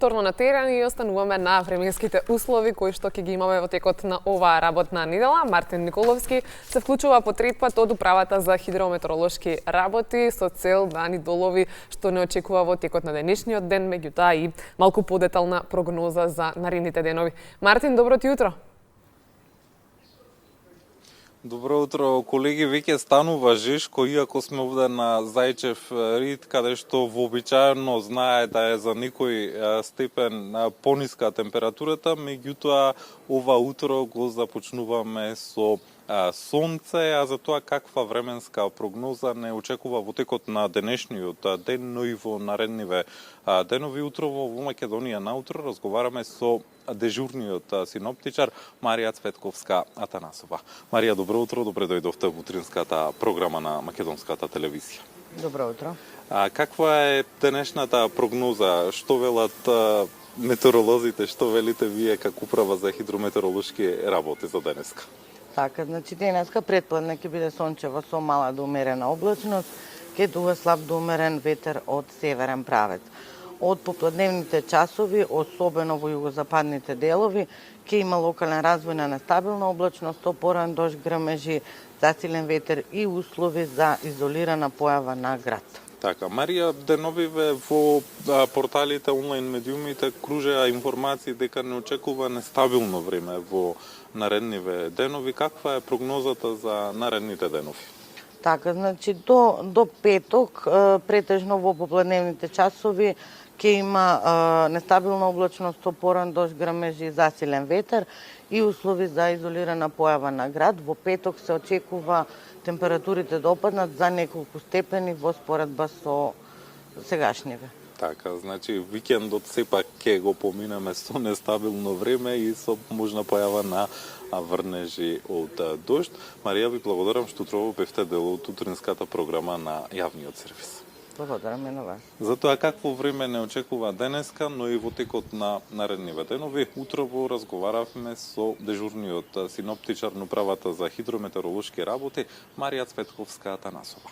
повторно на терен и остануваме на временските услови кои што ќе ги имаме во текот на оваа работна недела. Мартин Николовски се вклучува по трет пат од управата за хидрометеоролошки работи со цел да ни долови што не очекува во текот на денешниот ден, меѓутоа и малку подетална прогноза за наредните денови. Мартин, добро утро. Добро утро, колеги. Веќе станува жешко, иако сме овде на Зајчев рид, каде што вообичаено знае да е за некој степен пониска температурата, меѓутоа ова утро го започнуваме со сонце, а за тоа каква временска прогноза не очекува во текот на денешниот ден, но и во наредниве денови. Утрово во Македонија наутро разговараме со дежурниот синоптичар Марија Цветковска-Атанасова. Марија, добро утро, добре дојдовте во утринската програма на Македонската телевизија. Добро утро. Каква е денешната прогноза? Што велат метеоролозите, што велите вие како управа за хидрометеоролошки работи за денеска? Така, значи денеска претпладне ќе биде сончево со мала до умерена облачност, ќе дува слаб до умерен ветер од северен правец. Од попладневните часови, особено во југозападните делови, ќе има локален развој на нестабилна облачност, опорен дожд, грмежи, засилен ветер и услови за изолирана појава на град. Така, Марија, деновиве во порталите, онлайн медиумите кружеа информации дека не очекува нестабилно време во наредниве денови. Каква е прогнозата за наредните денови? Така, значи до петок претежно во попладневните часови ќе има нестабилна облачност, опорен дожд, грмежи, засилен ветер и услови за изолирана појава на град. Во петок се очекува температурите да опаднат за неколку степени во споредба со сегашниве. Така, значи викендот сепак ќе го поминеме со нестабилно време и со можна појава на врнежи од дожд. Марија, ви благодарам што утрово бевте дел од утринската програма на јавниот сервис. Благодарам и на вас. За тоа какво време не очекува денеска, но и во текот на наредниве денови, утрово разговаравме со дежурниот синоптичар на управата за хидрометеоролошки работи Марија Цветковска-Атанасова.